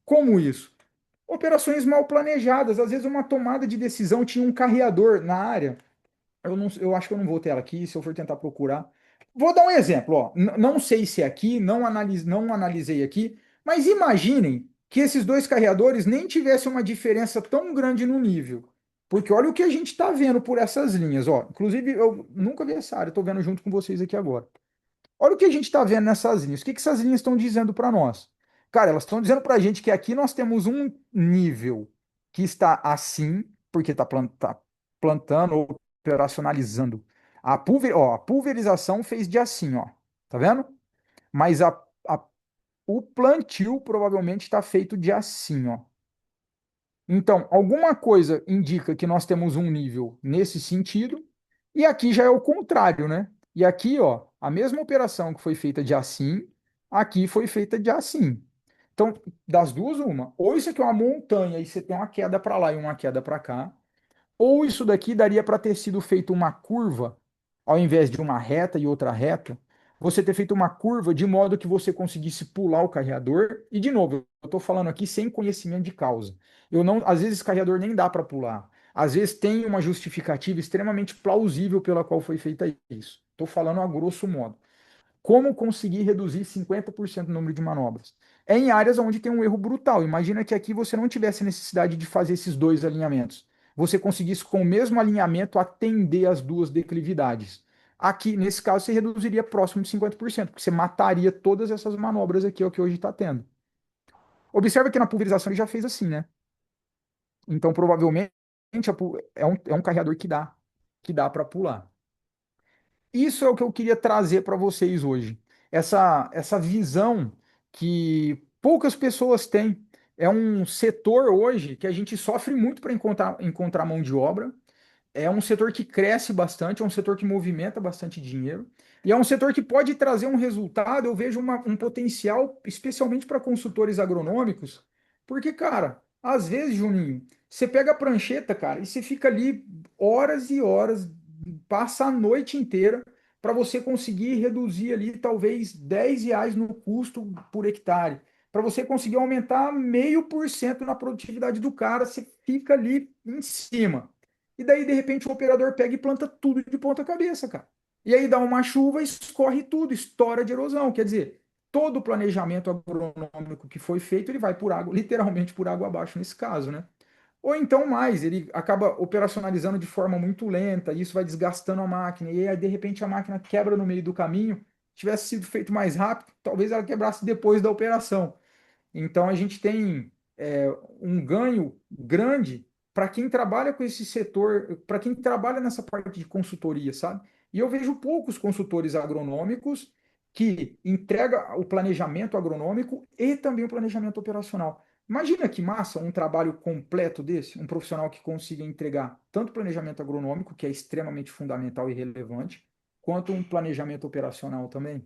Como isso? Operações mal planejadas. Às vezes, uma tomada de decisão tinha um carreador na área. Eu acho que eu não vou ter ela aqui, se eu for tentar procurar. Vou dar um exemplo, ó. Não sei se é aqui, não analisei aqui, mas imaginem que esses dois carreadores nem tivessem uma diferença tão grande no nível. Porque olha o que a gente está vendo por essas linhas, ó. Inclusive, eu nunca vi essa área, estou vendo junto com vocês aqui agora. Olha o que a gente está vendo nessas linhas. O que que essas linhas estão dizendo para nós? Cara, elas estão dizendo para a gente que aqui nós temos um nível que está assim, porque está plantando ou operacionalizando. A pulverização fez de assim, ó. Tá vendo? Mas a- o plantio provavelmente está feito de assim, ó. Então, alguma coisa indica que nós temos um nível nesse sentido, e aqui já é o contrário, né? E aqui, ó, a mesma operação que foi feita de assim, aqui foi feita de assim. Então, das duas, uma. Ou isso aqui é uma montanha e você tem uma queda para lá e uma queda para cá, ou isso daqui daria para ter sido feito uma curva, ao invés de uma reta e outra reta, você ter feito uma curva de modo que você conseguisse pular o carreador. E de novo, eu estou falando aqui sem conhecimento de causa. Eu não, às vezes, carreador nem dá para pular. Às vezes tem uma justificativa extremamente plausível pela qual foi feita isso. Estou falando a grosso modo. Como conseguir reduzir 50% o número de manobras? É em áreas onde tem um erro brutal. Imagina que aqui você não tivesse necessidade de fazer esses dois alinhamentos. Você conseguisse, com o mesmo alinhamento, atender as duas declividades. Aqui, nesse caso, você reduziria próximo de 50%, porque você mataria todas essas manobras aqui, é o que hoje está tendo. Observa que na pulverização ele já fez assim, né? Então, provavelmente, é um carreador que dá para pular. Isso é o que eu queria trazer para vocês hoje. Essa visão que poucas pessoas têm. É um setor hoje que a gente sofre muito para encontrar mão de obra. É um setor que cresce bastante, é um setor que movimenta bastante dinheiro. E é um setor que pode trazer um resultado, eu vejo um potencial, especialmente para consultores agronômicos. Porque, cara, às vezes, Juninho, você pega a prancheta, cara, e você fica ali horas e horas, passa a noite inteira para você conseguir reduzir ali talvez R$ 10 no custo por hectare. Para você conseguir aumentar 0,5% na produtividade do cara, você fica ali em cima. E daí, de repente, o operador pega e planta tudo de ponta cabeça, cara. E aí dá uma chuva, escorre tudo, estoura de erosão. Quer dizer, todo o planejamento agronômico que foi feito, ele vai por água, literalmente por água abaixo nesse caso, né? Ou então mais, ele acaba operacionalizando de forma muito lenta, e isso vai desgastando a máquina, e aí de repente a máquina quebra no meio do caminho. Tivesse sido feito mais rápido, talvez ela quebrasse depois da operação. Então a gente tem um ganho grande para quem trabalha com esse setor, para quem trabalha nessa parte de consultoria, sabe? E eu vejo poucos consultores agronômicos que entrega o planejamento agronômico e também o planejamento operacional. Imagina que massa um trabalho completo desse, um profissional que consiga entregar tanto planejamento agronômico, que é extremamente fundamental e relevante, quanto um planejamento operacional também.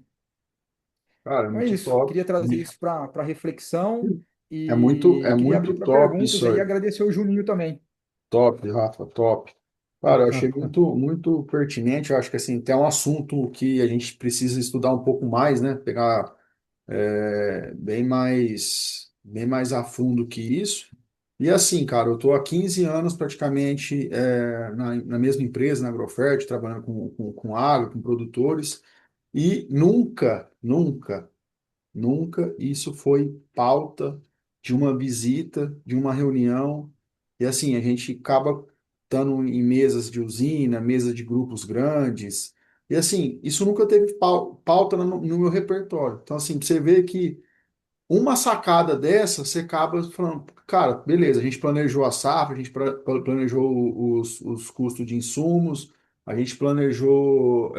Cara, Então é muito isso. top. Queria trazer isso para reflexão É e queria abrir muito para top perguntas isso aí e aí. agradecer o Juninho também. Top, Rafa, top. Cara, eu achei muito pertinente. Eu acho que assim, tem um assunto que a gente precisa estudar um pouco mais, né? Pegar bem mais a fundo que isso. E assim, cara, eu tô há 15 anos praticamente na mesma empresa, na Agrofert, trabalhando com agro, com produtores, e nunca isso foi pauta de uma visita, de uma reunião. E assim, a gente acaba estando em mesas de usina, mesas de grupos grandes. E assim, isso nunca teve pauta no meu repertório. Então, assim, você vê que uma sacada dessa, você acaba falando, cara, beleza, a gente planejou a safra, a gente planejou os custos de insumos, a gente planejou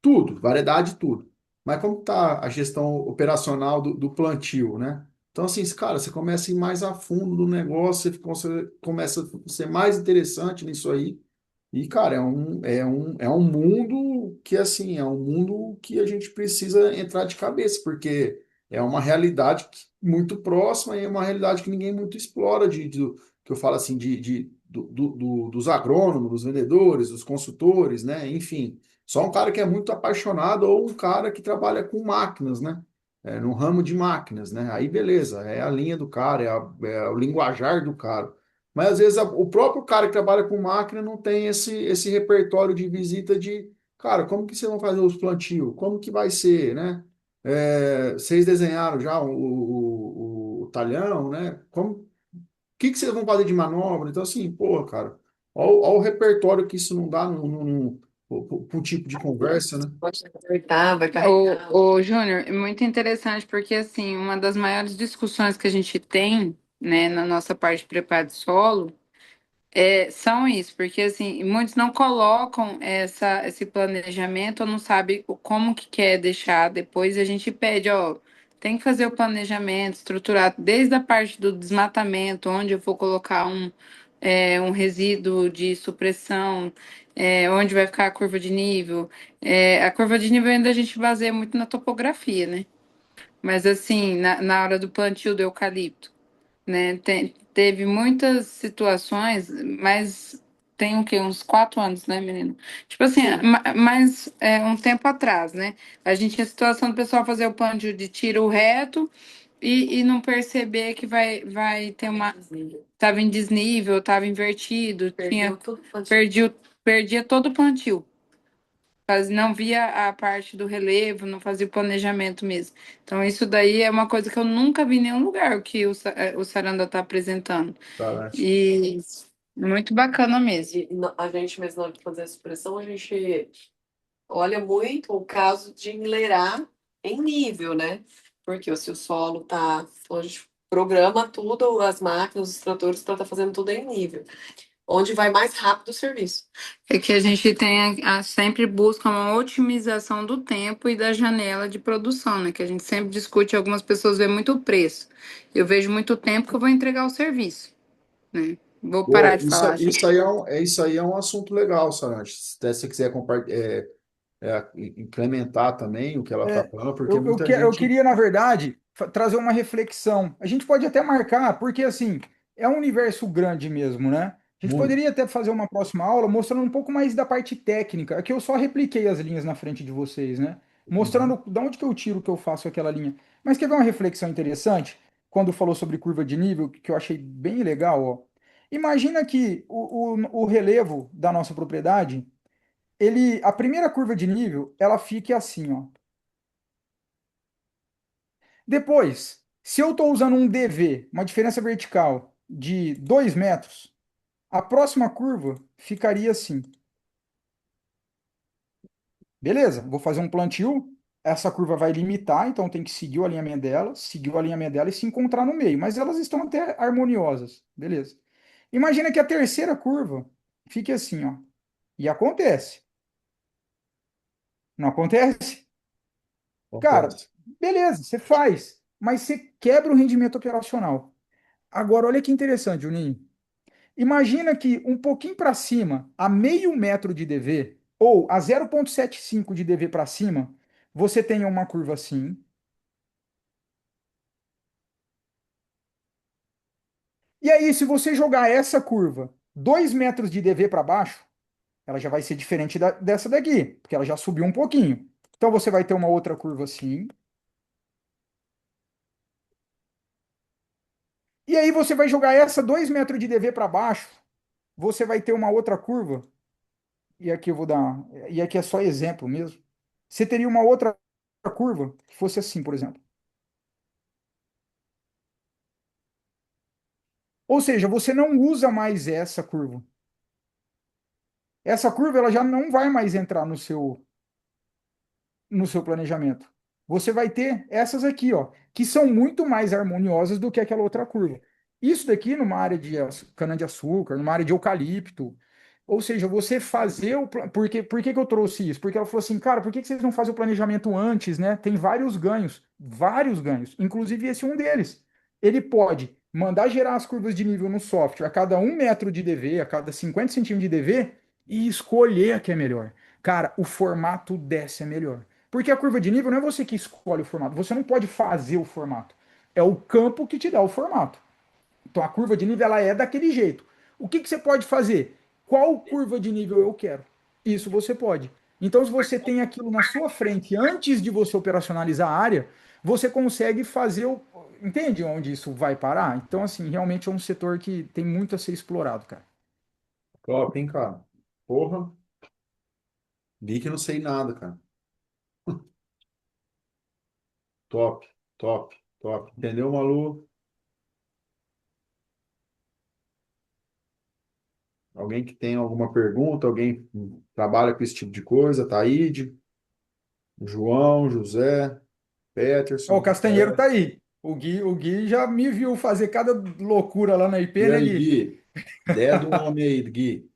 tudo, variedade de tudo. Mas como está a gestão operacional do plantio, né? Então, assim, cara, você começa a ir mais a fundo no negócio, você começa a ser mais interessante nisso aí. E, cara, é um mundo que, assim, é um mundo que a gente precisa entrar de cabeça, porque é uma realidade muito próxima e é uma realidade que ninguém muito explora, que eu falo assim, dos agrônomos, dos vendedores, dos consultores, né? Enfim, só um cara que é muito apaixonado ou um cara que trabalha com máquinas, né? No ramo de máquinas, né? Aí, beleza, é a linha do cara, é o linguajar do cara. Mas às vezes o próprio cara que trabalha com máquina não tem esse repertório de visita de, cara, como que vocês vão fazer os plantios? Como que vai ser, né? Vocês desenharam já o talhão, né? O que vocês vão fazer de manobra? Então, assim, pô, cara, olha o repertório que isso não dá pro tipo de conversa, né? Pode apertar, vai carregar. Ô, Júnior, é muito interessante porque, assim, uma das maiores discussões que a gente tem, né, na nossa parte de preparo de solo, são isso, porque, assim, muitos não colocam esse planejamento ou não sabem como que quer deixar depois, e a gente pede, ó, tem que fazer o planejamento estruturado desde a parte do desmatamento, onde eu vou colocar um resíduo de supressão, onde vai ficar a curva de nível. A curva de nível ainda a gente baseia muito na topografia, né? Mas assim, na hora do plantio do eucalipto, né? Teve muitas situações, mas tem o quê? Uns 4 anos, né, menino? Tipo assim, Sim. mas um tempo atrás, né? A gente tinha a situação do pessoal fazer o plantio de tiro reto e não perceber que vai ter uma. Tava em desnível, tava invertido, perdia todo o plantio. Não via a parte do relevo, não fazia o planejamento mesmo. Então, isso daí é uma coisa que eu nunca vi em nenhum lugar o que o Saranda está apresentando. Tá, E muito bacana mesmo. A gente mesmo na hora de fazer a supressão, a gente olha muito o caso de enleirar em nível, né? Porque se o solo tá, então a gente programa tudo, as máquinas, os tratores para estar fazendo tudo em nível, onde vai mais rápido o serviço. É que a gente sempre busca uma otimização do tempo e da janela de produção, né? Que a gente sempre discute, algumas pessoas veem muito o preço. Eu vejo muito tempo que eu vou entregar o serviço, né? Vou parar Pô, de falar assim. isso aí é um assunto legal, Sarante. Se você quiser implementar também o que ela está É, falando, porque eu queria, na verdade, trazer uma reflexão. A gente pode até marcar, porque assim, é um universo grande mesmo, né? A gente muito, poderia até fazer uma próxima aula mostrando um pouco mais da parte técnica. Aqui eu só repliquei as linhas na frente de vocês, né? uhum. Mostrando de onde que eu tiro que eu faço aquela linha. Mas quer ver uma reflexão interessante? Quando falou sobre curva de nível, que eu achei bem legal, ó. Imagina que o relevo da nossa propriedade, a primeira curva de nível, ela fique assim, ó. Depois, se eu estou usando um DV, uma diferença vertical de 2 metros, a próxima curva ficaria assim. Beleza, vou fazer um plantio, essa curva vai limitar, então tem que seguir o alinhamento dela e se encontrar no meio, mas elas estão até harmoniosas. Beleza. Imagina que a terceira curva fique assim, ó. E acontece. Não acontece? Cara, Acontece. beleza, você faz, mas você quebra o rendimento operacional. Agora, olha que interessante, Juninho. Imagina que um pouquinho para cima, a meio metro de DV, ou a 0,75 de DV para cima, você tenha uma curva assim. E aí, se você jogar essa curva 2 metros de DV para baixo, ela já vai ser diferente dessa daqui, porque ela já subiu um pouquinho. Então você vai ter uma outra curva assim. E aí você vai jogar essa 2 metros de DV para baixo, você vai ter uma outra curva. E aqui eu vou dar. E aqui é só exemplo mesmo. Você teria uma outra curva que fosse assim, por exemplo. Ou seja, você não usa mais essa curva. Essa curva ela já não vai mais entrar no seu planejamento. Você vai ter essas aqui, ó, que são muito mais harmoniosas do que aquela outra curva. Isso daqui numa área de cana-de-açúcar, numa área de eucalipto. Ou seja, você fazer o. Por que que eu trouxe isso? Porque ela falou assim, cara, por que que vocês não fazem o planejamento antes, né? Tem vários ganhos, inclusive esse é um deles. Ele pode mandar gerar as curvas de nível no software a cada 1 metro de DV, a cada 50 centímetros de DV e escolher a que é melhor. Cara, o formato dessa é melhor. Porque a curva de nível não é você que escolhe o formato. Você não pode fazer o formato. É o campo que te dá o formato. Então a curva de nível ela é daquele jeito. O que que você pode fazer? Qual curva de nível eu quero? Isso você pode. Então, se você tem aquilo na sua frente antes de você operacionalizar a área, você consegue fazer o. Entende onde isso vai parar? Então, assim, realmente é um setor que tem muito a ser explorado, cara. Top, hein, cara? Porra, vi que não sei nada, cara. Top, top, top. Entendeu, Malu? Alguém que tem alguma pergunta? Alguém que trabalha com esse tipo de coisa? Taíde, João, José, Ó, o Peterson, Castanheiro Rafael. tá aí. O Gui já me viu fazer cada loucura lá na IP, E né, aí, Gui? Gui? Ideia do homem aí, Gui.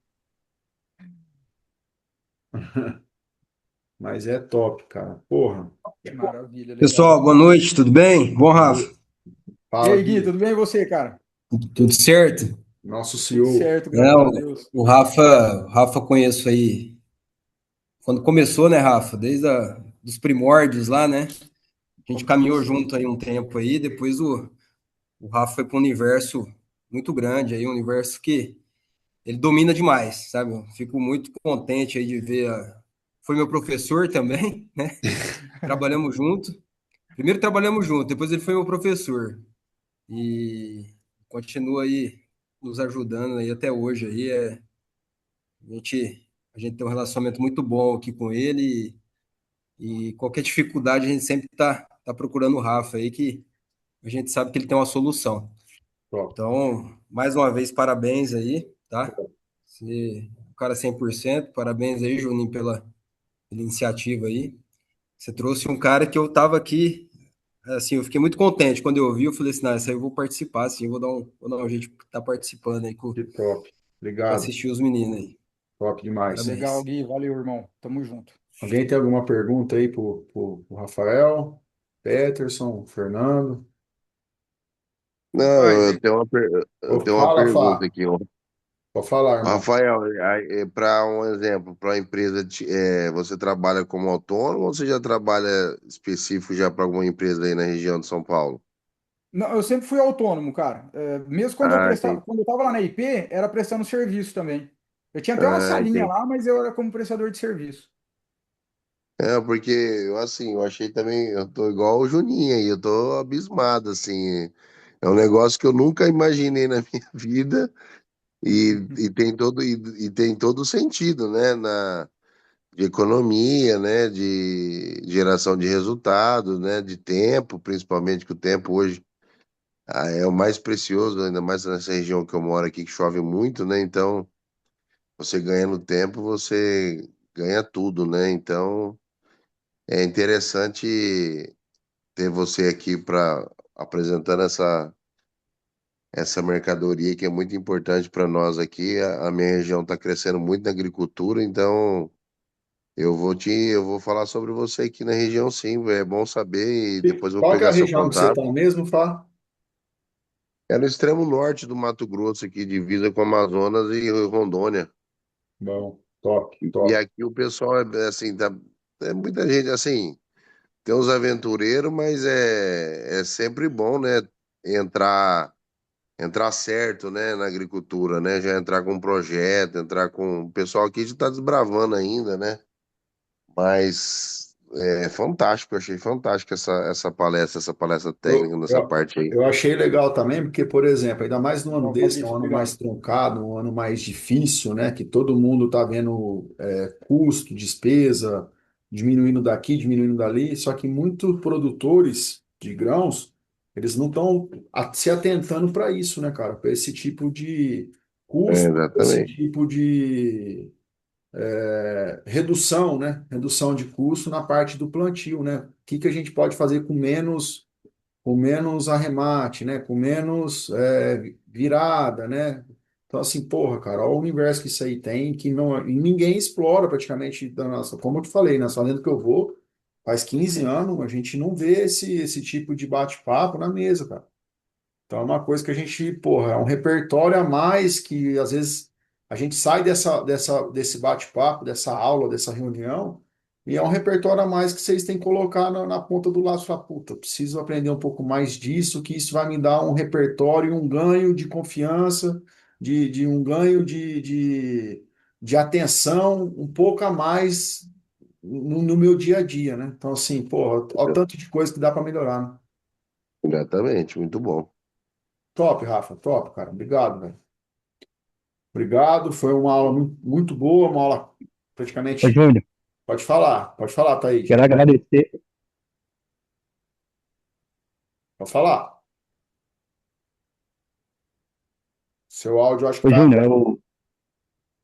Mas é top, cara. Porra. Maravilha, legal. Pessoal, boa noite, tudo bem? Bom, Rafa? E Fala, aí, Gui, Gui. tudo bem e você, cara? Tudo certo? Nosso Tudo CEO. certo, É, graças a Deus. o Rafa conheço aí, quando começou, né, Rafa? Dos primórdios lá, né? A gente caminhou junto aí um tempo aí, depois o Rafa foi para um universo muito grande aí, um universo que ele domina demais, sabe? Eu fico muito contente aí de ver Foi meu professor também, né? Trabalhamos junto. Primeiro trabalhamos junto, depois ele foi meu professor. E continua aí nos ajudando aí até hoje aí. A gente, a gente tem um relacionamento muito bom aqui com ele e qualquer dificuldade a gente sempre tá procurando o Rafa aí, que a gente sabe que ele tem uma solução. Top. Então, mais uma vez, parabéns aí, tá? Você, o cara 100%, parabéns aí, Juninho, pela iniciativa aí. Você trouxe um cara que eu tava aqui, assim, eu fiquei muito contente quando eu ouvi, eu falei assim, não, essa aí eu vou participar, assim, vou dar um jeito de estar participando aí Que top. para Obrigado. assistir os meninos aí. Top demais. Legal, Parabéns. Gui. Valeu, irmão. Tamo junto. Alguém tem alguma pergunta aí pro Rafael? Peterson, Fernando? Não, Rapaz, eu tenho uma Fala, pergunta Fá. aqui, ó. Pode falar, irmão. Rafael, para um exemplo, para a empresa, você trabalha como autônomo ou você já trabalha específico já para alguma empresa aí na região de São Paulo? Não, eu sempre fui autônomo, cara. Mesmo quando eu Ah, prestava, entendi. quando eu tava lá na IP, era prestando serviço também. Eu tinha até uma Ah, salinha entendi. lá, mas eu era como prestador de serviço. É, porque assim, eu achei também, eu tô igual o Juninho aí, eu tô abismado, assim. É um negócio que eu nunca imaginei na minha vida e tem todo sentido, né? De economia, né, de geração de resultados, né, de tempo, principalmente que o tempo hoje é o mais precioso, ainda mais nessa região que eu moro aqui, que chove muito, né, então você ganhando tempo, você ganha tudo, né, então é interessante ter você aqui para apresentando essa mercadoria que é muito importante para nós aqui. A minha região está crescendo muito na agricultura, então eu vou falar sobre você aqui na região, sim, é bom saber e depois eu vou Qual que é a pegar seu região que você está contato. mesmo, Fá? É no extremo norte do Mato Grosso, aqui, divisa com Amazonas e Rondônia. Bom, top, E top. aqui o pessoal é assim, é muita gente assim, tem uns aventureiros, mas é sempre bom, né? Entrar entrar certo, né, na agricultura, né? Já entrar com um projeto, entrar com. O pessoal aqui já está desbravando ainda, né? Mas é fantástico, eu achei fantástico essa palestra técnica Eu, nessa eu, parte aí. eu achei legal também, porque, por exemplo, ainda mais num ano Ó, desse, que é um Fabrício, ano mais obrigado. truncado, um ano mais difícil, né? Que todo mundo está vendo custo, despesa, diminuindo daqui, diminuindo dali, só que muitos produtores de grãos, eles não estão se atentando para isso, né, cara? Para esse tipo de É, custo, esse exatamente. tipo de redução, né? Redução de custo na parte do plantio, né? O que que a gente pode fazer com menos arremate, né? Com menos virada, né? Então, assim, porra, cara, olha o universo que isso aí tem, que não, e ninguém explora praticamente da nossa. Como eu te falei, na fazenda que eu vou, faz 15 anos, a gente não vê esse tipo de bate-papo na mesa, cara. Então é uma coisa que a gente, porra, é um repertório a mais que às vezes a gente sai desse bate-papo, dessa aula, dessa reunião, e é um repertório a mais que vocês têm que colocar na ponta do lápis. Falar, puta, preciso aprender um pouco mais disso, que isso vai me dar um repertório, um ganho de confiança, de um ganho de atenção um pouco a mais no meu dia a dia, né? Então, assim, porra, olha o tanto de coisa que dá para melhorar, né? Exatamente, muito bom. Top, Rafa, top, cara. Obrigado, velho. Obrigado, foi uma aula muito boa, uma aula Ô, praticamente. Júnior, Pode falar, Thaís. quero agradecer. Pode falar. Seu áudio acho que Ô, tá. Júnior,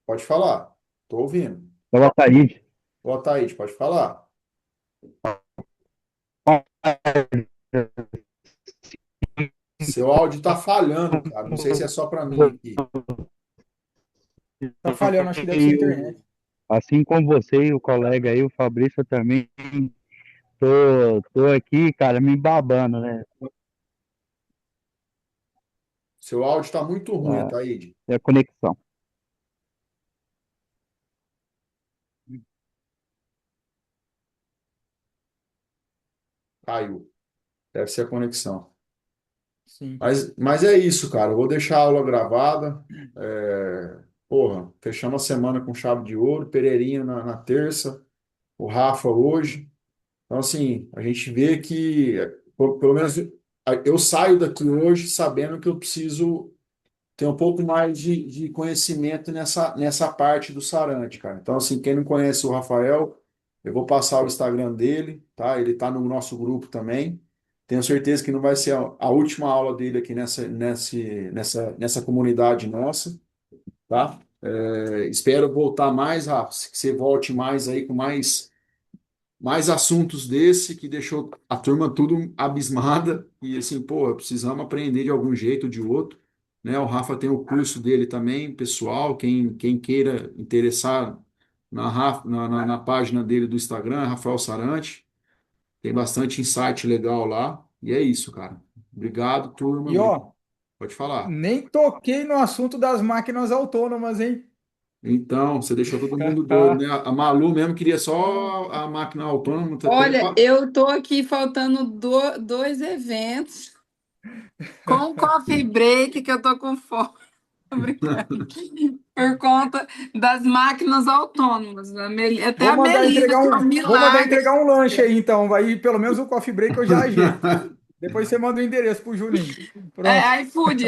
Pode falar. Tô ouvindo. é o Ataíde. Boa, Thaís, pode falar. Seu áudio tá falhando, cara. Não sei se é só para mim aqui. Tá falhando, acho que deve ser a internet. Assim como você e o colega aí, o Fabrício, eu também tô aqui, cara, me babando, né? Seu áudio tá muito ruim, Ah, Thaís. é a conexão. Caiu. Deve ser a conexão. Sim. Mas é isso, cara. Eu vou deixar a aula gravada. Porra, fechamos a semana com chave de ouro. Pereirinha na terça. O Rafa hoje. Então, assim, a gente vê que, pelo menos, eu saio daqui hoje sabendo que eu preciso ter um pouco mais de conhecimento nessa parte do Sarante, cara. Então, assim, quem não conhece o Rafael, eu vou passar o Instagram dele, tá? Ele tá no nosso grupo também. Tenho certeza que não vai ser a última aula dele aqui nessa comunidade nossa, tá? Espero voltar mais, Rafa, que você volte mais aí com mais assuntos desse que deixou a turma tudo abismada e assim, pô, precisamos aprender de algum jeito ou de outro, né? O Rafa tem o curso dele também, pessoal, quem queira interessar na página dele do Instagram, Rafael Sarante, tem bastante insight legal lá, e é isso, cara. Obrigado, turma. E ó, Pode falar. nem toquei no assunto das máquinas autônomas, hein? Então, você deixou todo mundo doido, né? A Malu mesmo queria só a máquina autônoma, até Olha, eu tô aqui faltando dois eventos com coffee break que eu tô com fome. Tô brincando. Por conta das máquinas autônomas. Até a Melissa, que é um Vou mandar milagre. entregar um lanche aí, então. Aí pelo menos o coffee break eu já ajeito. Depois você manda o endereço pro Juninho. Pronto. iFood.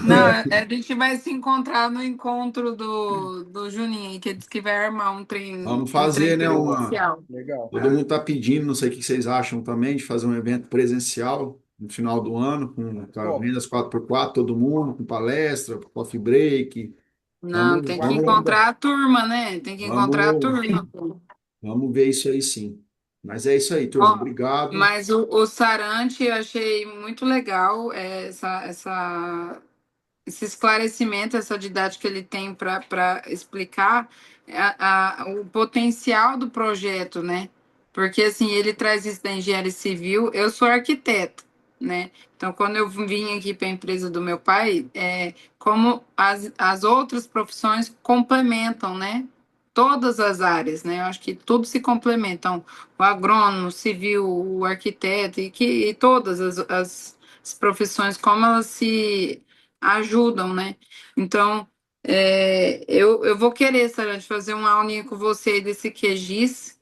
Não, a gente vai se encontrar no encontro do Juninho, que disse que vai armar Vamos um trem fazer, né, presencial. Legal. todo mundo está pedindo, não sei o que vocês acham também, de fazer um evento presencial no final do ano, com Top. vendas 4x4, todo mundo, com palestra, coffee break. Não, Vamos, tem que vamos, Agenda. encontrar a turma, né? Tem que encontrar a vamos, turma. vamos ver isso aí sim. Mas é isso aí, turma. Ó, Obrigado. mas o Sarante eu achei muito legal esse esclarecimento, essa didática que ele tem para explicar o potencial do projeto, né? Porque assim, ele traz isso da engenharia civil, eu sou arquiteta, né? Então, quando eu vim aqui para a empresa do meu pai, como as outras profissões complementam, né? Todas as áreas, né? Eu acho que tudo se complementam. O agrônomo, o civil, o arquiteto, e todas as as profissões, como elas se ajudam, né? Então, eu vou querer, Sarante, fazer uma aulinha com você aí desse QGIS.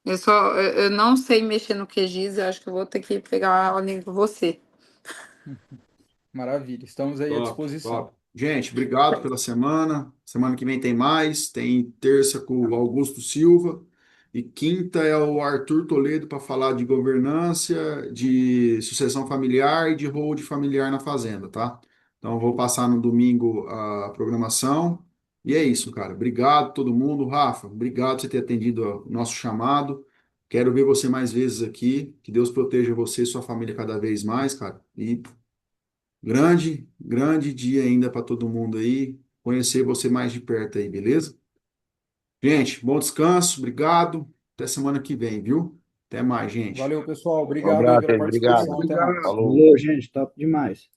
Eu não sei mexer no QGIS, eu acho que eu vou ter que pegar uma aulinha com você. Maravilha, estamos aí à Top, disposição. top. Gente, obrigado pela semana. Semana que vem tem mais. Tem terça com o Augusto Silva. E quinta é o Arthur Toledo para falar de governança, de sucessão familiar e de hold familiar na fazenda, tá? Então, eu vou passar no domingo a programação. E é isso, cara. Obrigado a todo mundo. Rafa, obrigado por você ter atendido o nosso chamado. Quero ver você mais vezes aqui. Que Deus proteja você e sua família cada vez mais, cara. E grande, grande dia ainda para todo mundo aí. Conhecer você mais de perto aí, beleza? Gente, bom descanso, obrigado. Até semana que vem, viu? Até mais, gente. Valeu, pessoal. Um Obrigado aí abraço, pela gente. Obrigado. participação. Até mais. Falou. Falou, gente, top demais.